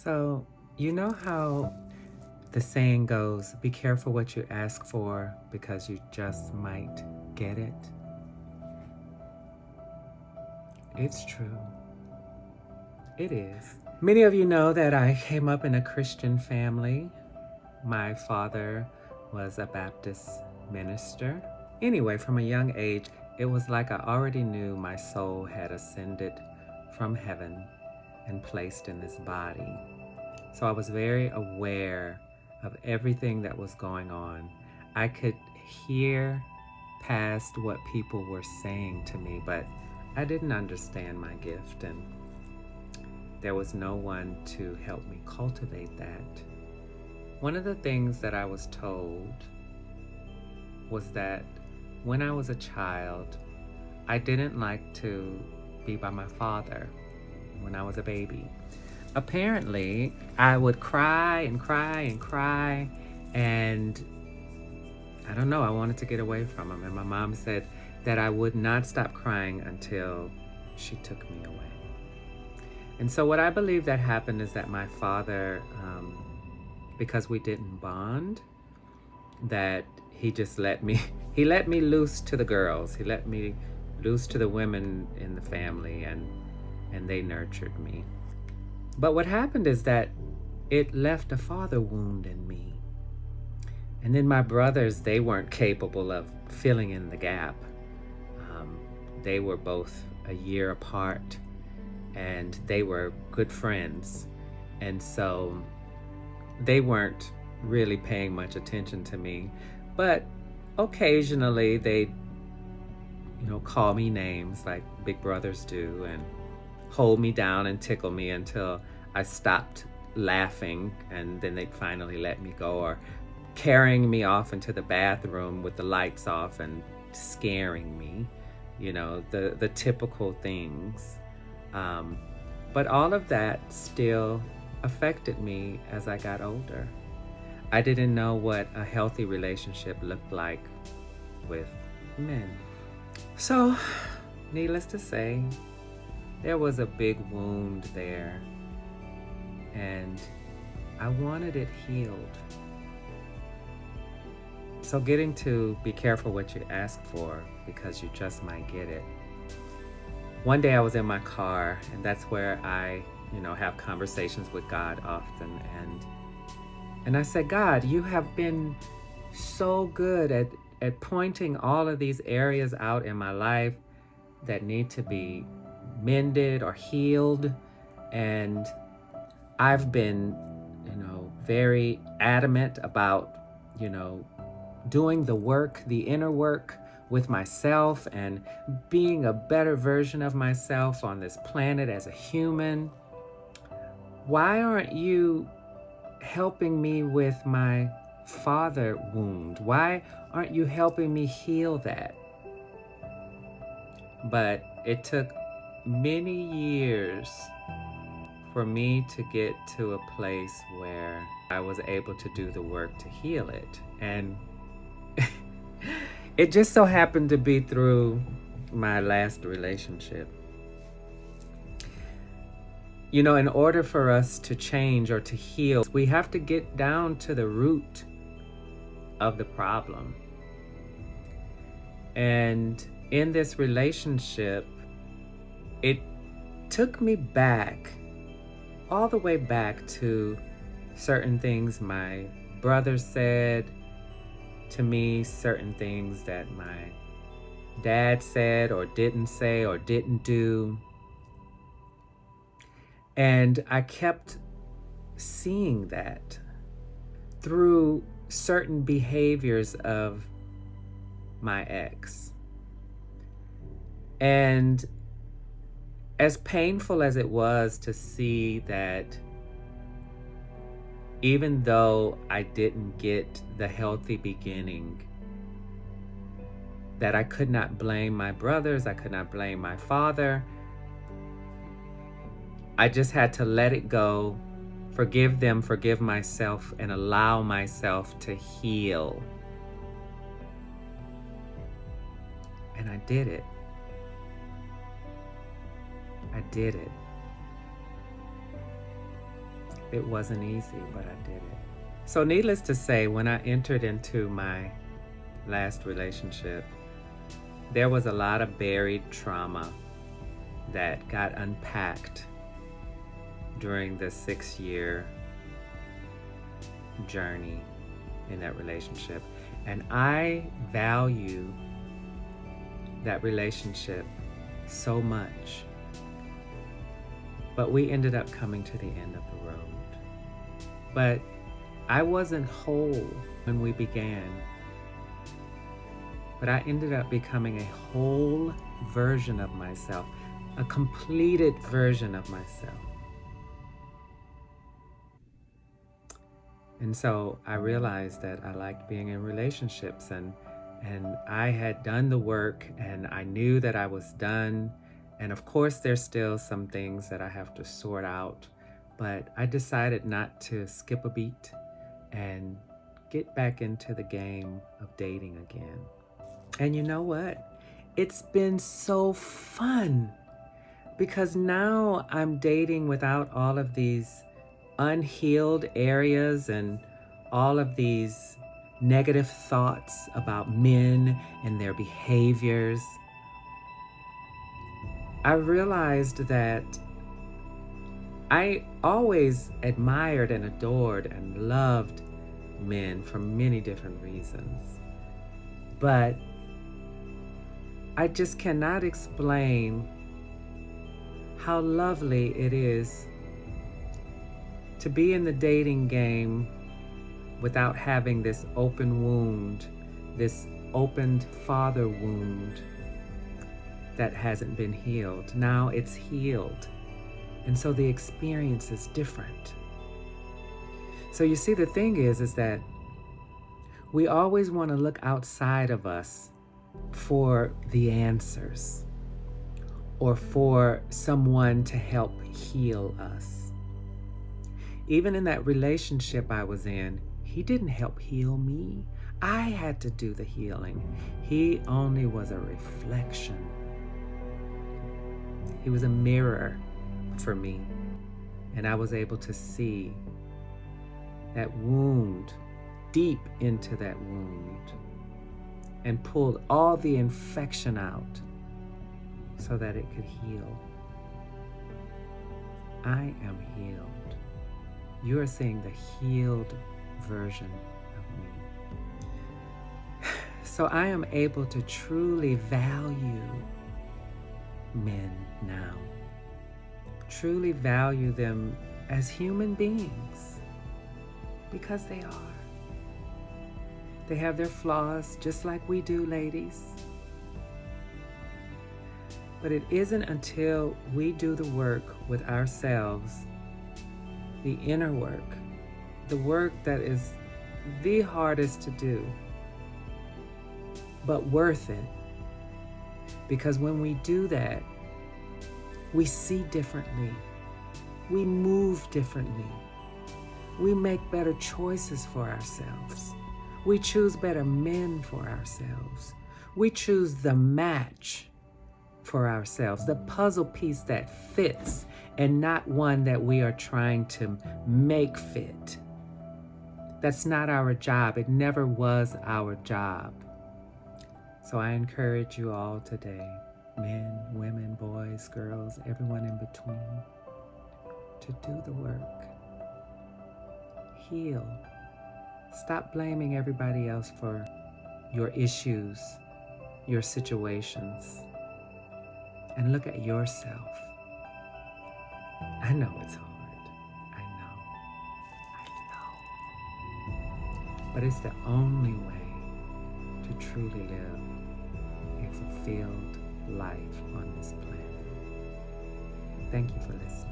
So, you know how the saying goes, be careful what you ask for because you just might get it? It's true. It is. Many of you know that I came up in a Christian family. My father was a Baptist minister. Anyway, from a young age, it was like I already knew my soul had ascended from heaven and placed in this body. So I was very aware of everything that was going on. I could hear past what people were saying to me, but I didn't understand my gift, and there was no one to help me cultivate that. One of the things that I was told was that when I was a child, I didn't like to be by my father when I was a baby. Apparently, I would cry and cry and cry, and I don't know, I wanted to get away from him. And my mom said that I would not stop crying until she took me away. And so, what I believe that happened is that my father, because we didn't bond, that he just let me, he let me loose to the girls. He let me loose to the women in the family, and they nurtured me. But what happened is that it left a father wound in me. And then my brothers, they weren't capable of filling in the gap. They were both a year apart, and they were good friends. And so they weren't really paying much attention to me. But occasionally they'd, call me names like big brothers do and hold me down and tickle me until I stopped laughing, and then they'd finally let me go, or carrying me off into the bathroom with the lights off and scaring me, the typical things. But all of that still affected me as I got older. I didn't know what a healthy relationship looked like with men. So, needless to say, there was a big wound there, and I wanted it healed. So getting to be careful what you ask for because you just might get it. One day I was in my car, and that's where I, have conversations with God often, and I said, God, you have been so good at pointing all of these areas out in my life that need to be mended or healed. And I've been, very adamant about, doing the work, the inner work with myself and being a better version of myself on this planet as a human. Why aren't you helping me with my father wound? Why aren't you helping me heal that? But it took many years for me to get to a place where I was able to do the work to heal it. And it just so happened to be through my last relationship. In order for us to change or to heal, we have to get down to the root of the problem. And in this relationship, it took me back, all the way back to certain things my brother said to me, certain things that my dad said or didn't say or didn't do. And I kept seeing that through certain behaviors of my ex. And as painful as it was to see that even though I didn't get the healthy beginning, that I could not blame my brothers, I could not blame my father. I just had to let it go, forgive them, forgive myself, and allow myself to heal. And I did it. I did it. It wasn't easy, but I did it. So needless to say, when I entered into my last relationship, there was a lot of buried trauma that got unpacked during the 6-year journey in that relationship. And I value that relationship so much. But we ended up coming to the end of the road. But I wasn't whole when we began. But I ended up becoming a whole version of myself, a completed version of myself. And so I realized that I liked being in relationships, and I had done the work, and I knew that I was done. And of course, there's still some things that I have to sort out, but I decided not to skip a beat and get back into the game of dating again. And you know what? It's been so fun because now I'm dating without all of these unhealed areas and all of these negative thoughts about men and their behaviors. I realized that I always admired and adored and loved men for many different reasons. But I just cannot explain how lovely it is to be in the dating game without having this open wound, this opened father wound that hasn't been healed. Now it's healed. And so the experience is different. So you see, the thing is that we always want to look outside of us for the answers or for someone to help heal us. Even in that relationship I was in, he didn't help heal me. I had to do the healing. He only was a reflection. He was a mirror for me. And I was able to see that wound, deep into that wound, and pulled all the infection out so that it could heal. I am healed. You are seeing the healed version of me. So I am able to truly value men now. Truly value them as human beings, because they are. They have their flaws just like we do, ladies. But it isn't until we do the work with ourselves, the inner work, the work that is the hardest to do, but worth it. Because when we do that, we see differently. We move differently. We make better choices for ourselves. We choose better men for ourselves. We choose the match for ourselves, the puzzle piece that fits and not one that we are trying to make fit. That's not our job. It never was our job. So I encourage you all today, men, women, boys, girls, everyone in between, to do the work. Heal. Stop blaming everybody else for your issues, your situations, and look at yourself. I know it's hard. I know. But it's the only way to truly live a fulfilled life on this planet. Thank you for listening.